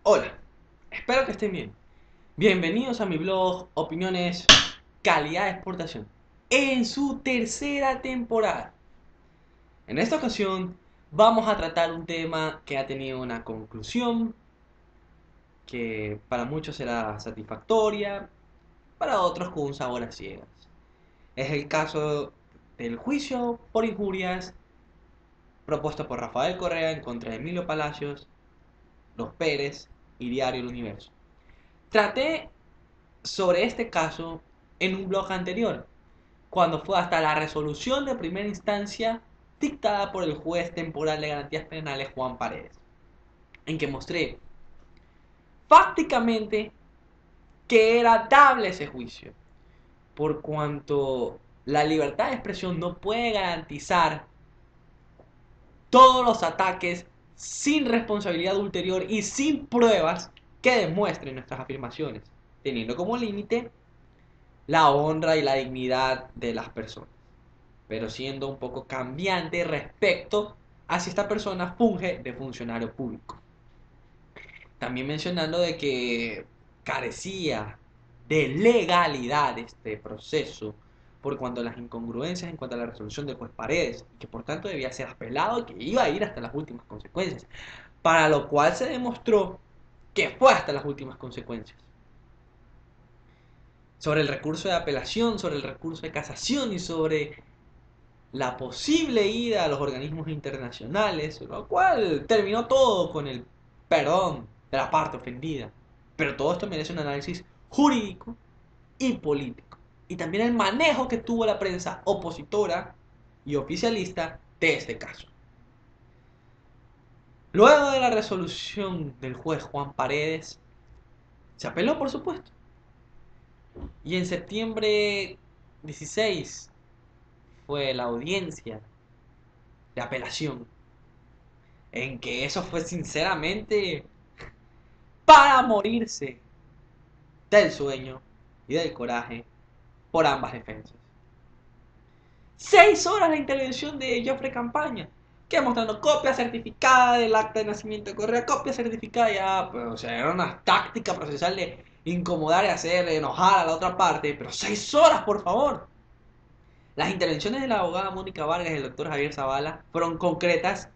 Hola, espero que estén bien. Bienvenidos a mi blog Opiniones Calidad de Exportación en su tercera temporada. En esta ocasión vamos a tratar un tema que ha tenido una conclusión que para muchos será satisfactoria, para otros con un sabor a ciegas. Es el caso del juicio por injurias propuesto por Rafael Correa en contra de Emilio Palacios, Los Pérez y Diario El Universo. Traté sobre este caso en un blog anterior, cuando fue hasta la resolución de primera instancia dictada por el juez temporal de garantías penales Juan Paredes, en que mostré fácticamente que era dable ese juicio, por cuanto la libertad de expresión no puede garantizar todos los ataques sin responsabilidad ulterior y sin pruebas que demuestren nuestras afirmaciones, teniendo como límite la honra y la dignidad de las personas, pero siendo un poco cambiante respecto a si esta persona funge de funcionario público. También mencionando de que carecía de legalidad este proceso por cuanto a las incongruencias en cuanto a la resolución del juez Paredes, y que por tanto debía ser apelado y que iba a ir hasta las últimas consecuencias, para lo cual se demostró que fue hasta las últimas consecuencias. Sobre el recurso de apelación, sobre el recurso de casación y sobre la posible ida a los organismos internacionales, lo cual terminó todo con el perdón de la parte ofendida. Pero todo esto merece un análisis jurídico y político. Y también el manejo que tuvo la prensa opositora y oficialista de este caso. Luego de la resolución del juez Juan Paredes, se apeló, por supuesto. Y en septiembre 16 fue la audiencia de apelación, en que eso fue sinceramente para morirse del sueño y del coraje por ambas defensas. 6 horas la intervención de Joffrey Campaña, que mostrando copia certificada del acta de nacimiento de Correa, copia certificada ya, pero, o sea, era una táctica procesal de incomodar y hacer enojar a la otra parte, pero 6 horas, por favor. Las intervenciones de la abogada Mónica Vargas y el doctor Javier Zavala fueron concretas,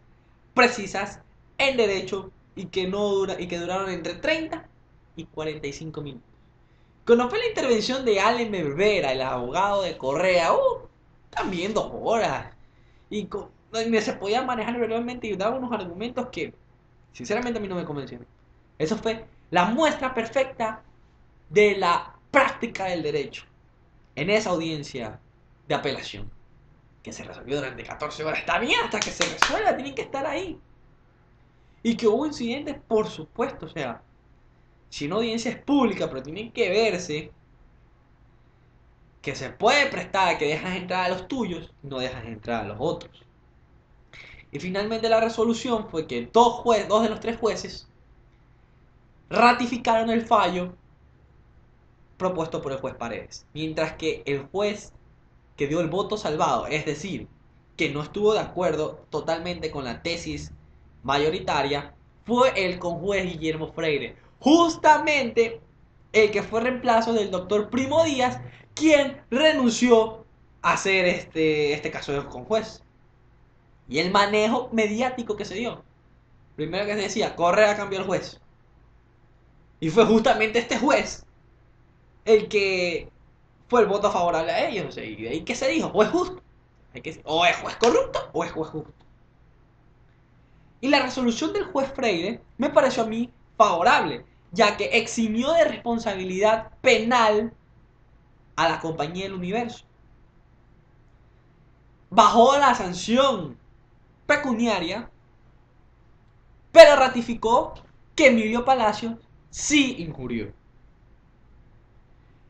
precisas, en derecho y que, no dura, y que duraron entre 30 y 45 minutos. Cuando fue la intervención de Allen Berbera, el abogado de Correa, también 2 horas. Y donde se podía manejar verbalmente y daba unos argumentos que, sinceramente, a mí no me convencieron. Eso fue la muestra perfecta de la práctica del derecho en esa audiencia de apelación, que se resolvió durante 14 horas. Está bien, hasta que se resuelva, tienen que estar ahí. Y que hubo incidentes, por supuesto, o sea, si una audiencia es pública, pero tienen que verse que se puede prestar a que dejas entrar a los tuyos y no dejas entrar a los otros. Y finalmente la resolución fue que dos de los tres jueces ratificaron el fallo propuesto por el juez Paredes, mientras que el juez que dio el voto salvado, es decir, que no estuvo de acuerdo totalmente con la tesis mayoritaria, fue el conjuez Guillermo Freire, justamente el que fue reemplazo del doctor Primo Díaz, quien renunció a hacer este caso de conjuez. Y el manejo mediático que se dio. Primero que se decía, Correa cambió el juez. Y fue justamente este juez el que fue el voto favorable a ellos. O sea, y de ahí que se dijo, o es justo. O es juez corrupto o es juez justo. Y la resolución del juez Freire me pareció a mí favorable, ya que eximió de responsabilidad penal a la compañía del universo. Bajó la sanción pecuniaria, pero ratificó que Emilio Palacios sí injurió.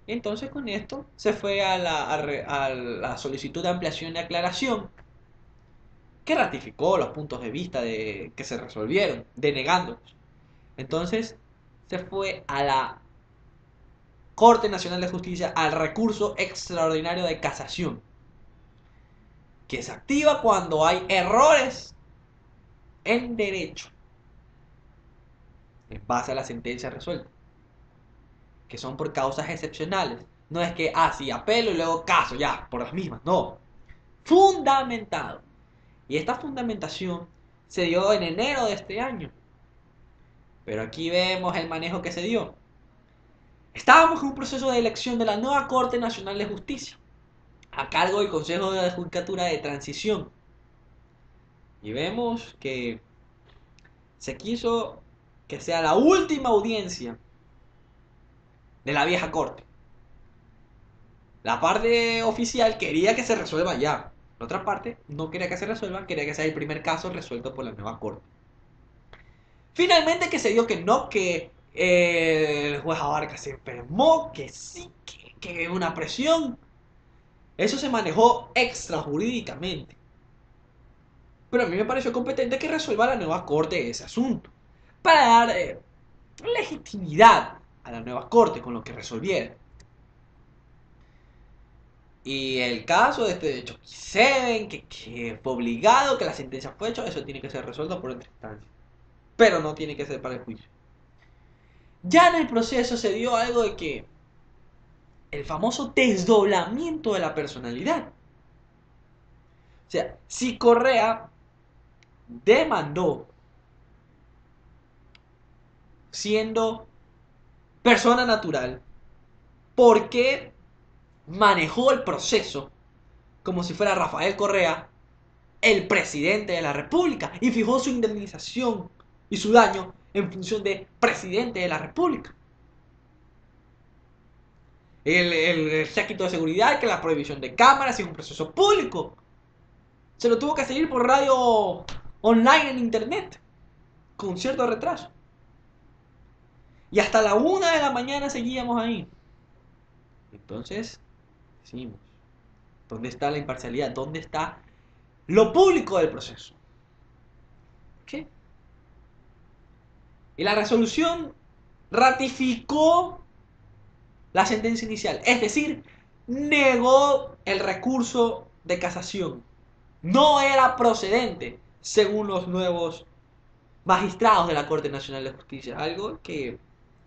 Entonces con esto se fue a la solicitud de ampliación de aclaración, que ratificó los puntos de vista que se resolvieron, denegándolos. Entonces se fue a la Corte Nacional de Justicia al recurso extraordinario de casación, que se activa cuando hay errores en derecho. en base a la sentencia resuelta, que son por causas excepcionales. No es que, sí, apelo y luego caso, ya, por las mismas, no. Fundamentado. Y esta fundamentación se dio en enero de este año. Pero aquí vemos el manejo que se dio. Estábamos en un proceso de elección de la nueva Corte Nacional de Justicia, a cargo del Consejo de Judicatura de Transición. Y vemos que se quiso que sea la última audiencia de la vieja Corte. La parte oficial quería que se resuelva ya. La otra parte no quería que se resuelva, quería que sea el primer caso resuelto por la nueva Corte. Finalmente que se dio que no, que el juez Abarca se enfermó, que sí, que una presión. Eso se manejó extrajurídicamente. Pero a mí me pareció competente que resuelva la nueva corte ese asunto. Para dar legitimidad a la nueva corte con lo que resolviera. Y el caso de este hecho Seven, que fue obligado, que la sentencia fue hecha, eso tiene que ser resuelto por otra instancia. Pero no tiene que ser para el juicio. Ya en el proceso se dio algo de que el famoso desdoblamiento de la personalidad. O sea, si Correa demandó siendo persona natural, ¿por qué manejó el proceso como si fuera Rafael Correa, el presidente de la República, y fijó su indemnización y su daño en función de presidente de la República? El séquito de seguridad, que la prohibición de cámaras y un proceso público. Se lo tuvo que seguir por radio online en internet, con cierto retraso. Y hasta la 1 de la mañana seguíamos ahí. Entonces, decimos, ¿dónde está la imparcialidad? ¿Dónde está lo público del proceso? ¿Qué? Y la resolución ratificó la sentencia inicial, es decir, negó el recurso de casación. No era procedente, según los nuevos magistrados de la Corte Nacional de Justicia, algo que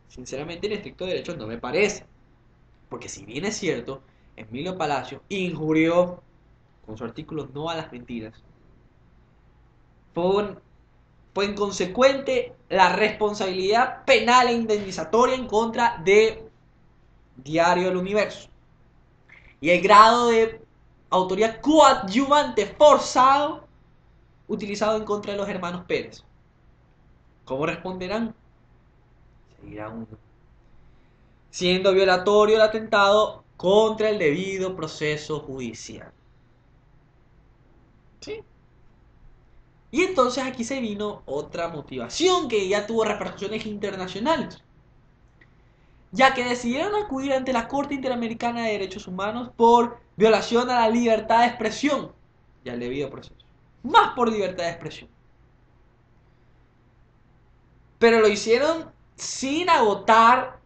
sinceramente en estricto derecho no me parece, porque si bien es cierto, Emilio Palacio injurió con su artículo No a las Mentiras, fue inconsecuente la responsabilidad penal e indemnizatoria en contra de Diario El Universo y el grado de autoría coadyuvante forzado utilizado en contra de los hermanos Pérez. ¿Cómo responderán? Seguirá uno. Siendo violatorio el atentado contra el debido proceso judicial. ¿Sí? Y entonces aquí se vino otra motivación que ya tuvo repercusiones internacionales, ya que decidieron acudir ante la Corte Interamericana de Derechos Humanos por violación a la libertad de expresión y al debido proceso. Más por libertad de expresión. Pero lo hicieron sin agotar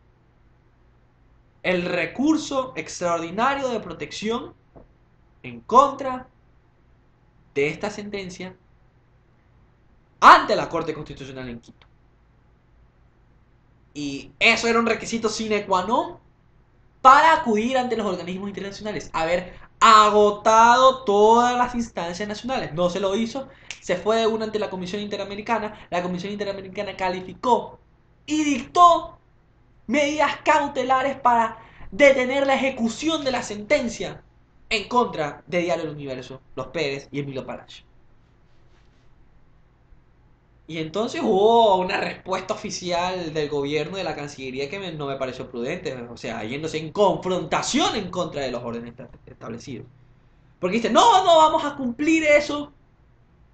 el recurso extraordinario de protección en contra de esta sentencia ante la Corte Constitucional en Quito. Y eso era un requisito sine qua non para acudir ante los organismos internacionales. Haber agotado todas las instancias nacionales. No se lo hizo. Se fue de una ante la Comisión Interamericana. La Comisión Interamericana calificó y dictó medidas cautelares para detener la ejecución de la sentencia en contra de Diario El Universo, Los Pérez y Emilio Palacio. Y entonces hubo una respuesta oficial del gobierno de la Cancillería que no me pareció prudente, o sea, yéndose en confrontación en contra de los órdenes establecidos. Porque dice, no, no vamos a cumplir eso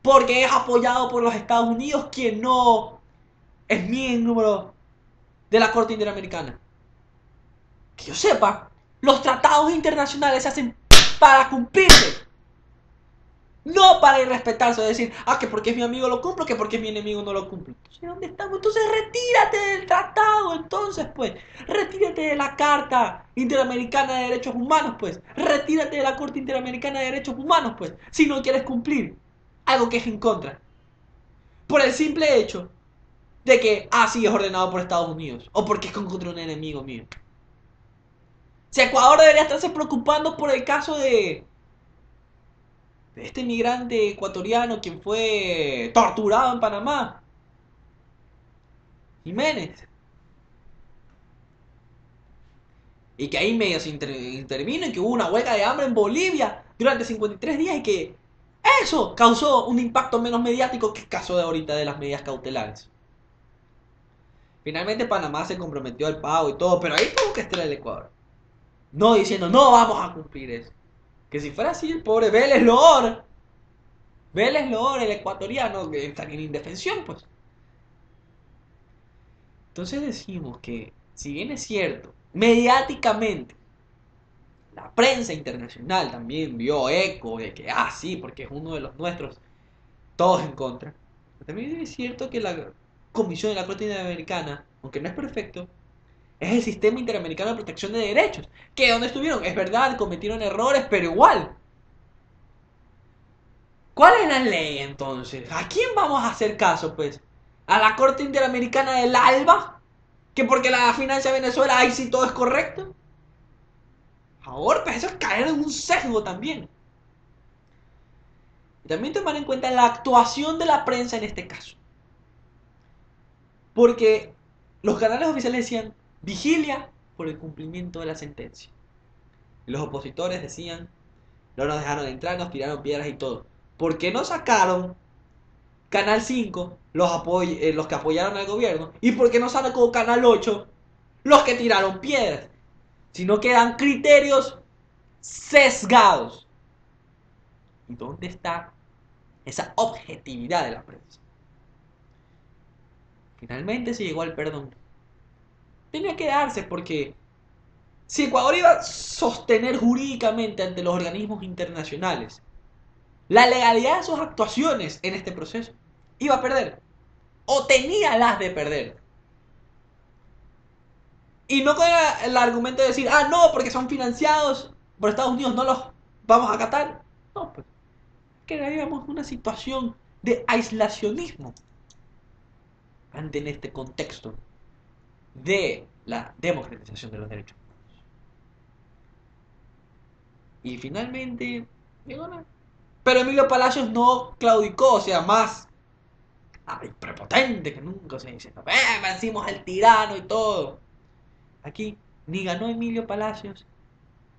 porque es apoyado por los Estados Unidos, quien no es miembro de la Corte Interamericana. Que yo sepa, los tratados internacionales se hacen para cumplirse. No para irrespetarse o decir, que porque es mi amigo lo cumplo, que porque es mi enemigo no lo cumplo. Entonces, ¿dónde estamos? Entonces retírate del tratado, entonces pues. Retírate de la Carta Interamericana de Derechos Humanos, pues. Retírate de la Corte Interamericana de Derechos Humanos, pues. Si no quieres cumplir algo que es en contra. Por el simple hecho de que, sí, es ordenado por Estados Unidos, o porque es contra un enemigo mío. Si Ecuador debería estarse preocupando por el caso de este migrante ecuatoriano quien fue torturado en Panamá, Jiménez. Y que ahí medio se intervino y que hubo una huelga de hambre en Bolivia durante 53 días y que eso causó un impacto menos mediático que el caso de ahorita de las medidas cautelares. Finalmente Panamá se comprometió al pago y todo, pero ahí tuvo que estar el Ecuador. No diciendo, no vamos a cumplir eso. Que si fuera así, el pobre Vélez Loor, el ecuatoriano, que está en indefensión, pues. Entonces decimos que, si bien es cierto, mediáticamente, la prensa internacional también vio eco de que, sí, porque es uno de los nuestros, todos en contra. Pero también es cierto que la Comisión de la Corte Interamericana, aunque no es perfecto, es el Sistema Interamericano de Protección de Derechos. Que donde estuvieron, es verdad, cometieron errores, pero igual. ¿Cuál es la ley entonces? ¿A quién vamos a hacer caso, pues? ¿A la Corte Interamericana del ALBA? ¿Que porque la financia Venezuela ahí sí todo es correcto? Ahora, pues eso es caer en un sesgo también. Y también tomar en cuenta la actuación de la prensa en este caso. Porque los canales oficiales decían vigilia por el cumplimiento de la sentencia. Y los opositores decían no nos dejaron entrar, nos tiraron piedras y todo. ¿Por qué no sacaron Canal 5 los que apoyaron al gobierno? ¿Y por qué no sacó Canal 8 los que tiraron piedras? Sino que dan criterios sesgados. ¿Y dónde está esa objetividad de la prensa? Finalmente se llegó al perdón. Tenía que darse porque si Ecuador iba a sostener jurídicamente ante los organismos internacionales la legalidad de sus actuaciones en este proceso, iba a perder. O tenía las de perder. Y no con el argumento de decir, no, porque son financiados por Estados Unidos, no los vamos a acatar. No, pues, que vivíamos una situación de aislacionismo ante en este contexto de la democratización de los derechos humanos. Y finalmente, digo, no. Pero Emilio Palacios no claudicó, o sea, más prepotente que nunca, se dice, vencimos al tirano y todo. Aquí ni ganó Emilio Palacios,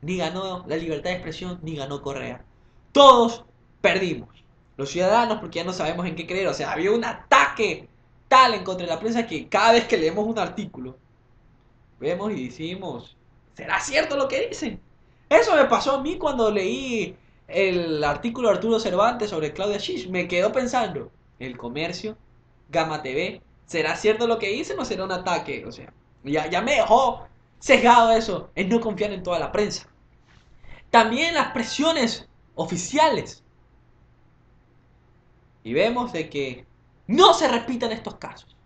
ni ganó la libertad de expresión, ni ganó Correa. Todos perdimos. Los ciudadanos, porque ya no sabemos en qué creer. O sea, había un ataque tal en contra de la prensa que cada vez que leemos un artículo, vemos y decimos, ¿será cierto lo que dicen? Eso me pasó a mí cuando leí el artículo de Arturo Cervantes sobre Claudia Schiff. Me quedo pensando, El Comercio, Gama TV, ¿será cierto lo que dicen o será un ataque? O sea, ya me dejó sesgado eso, en no confiar en toda la prensa. También las presiones oficiales. Y vemos de que no se repitan estos casos.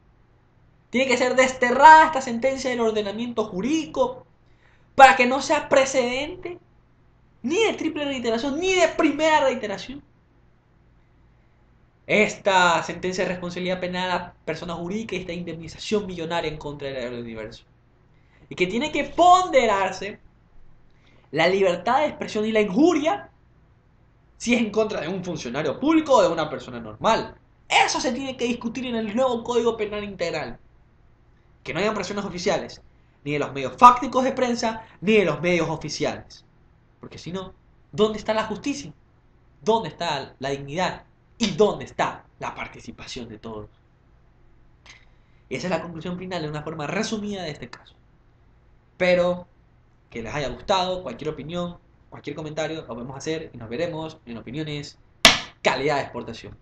Tiene que ser desterrada esta sentencia del ordenamiento jurídico para que no sea precedente ni de triple reiteración ni de primera reiteración. Esta sentencia de responsabilidad penal a persona jurídica y esta indemnización millonaria en contra del universo. Y que tiene que ponderarse la libertad de expresión y la injuria si es en contra de un funcionario público o de una persona normal. Eso se tiene que discutir en el nuevo Código Penal Integral. Que no haya presiones oficiales, ni de los medios fácticos de prensa, ni de los medios oficiales. Porque si no, ¿dónde está la justicia? ¿Dónde está la dignidad? ¿Y dónde está la participación de todos? Y esa es la conclusión final de una forma resumida de este caso. Espero que les haya gustado. Cualquier opinión, cualquier comentario lo podemos hacer y nos veremos en Opiniones Calidad de Exportación.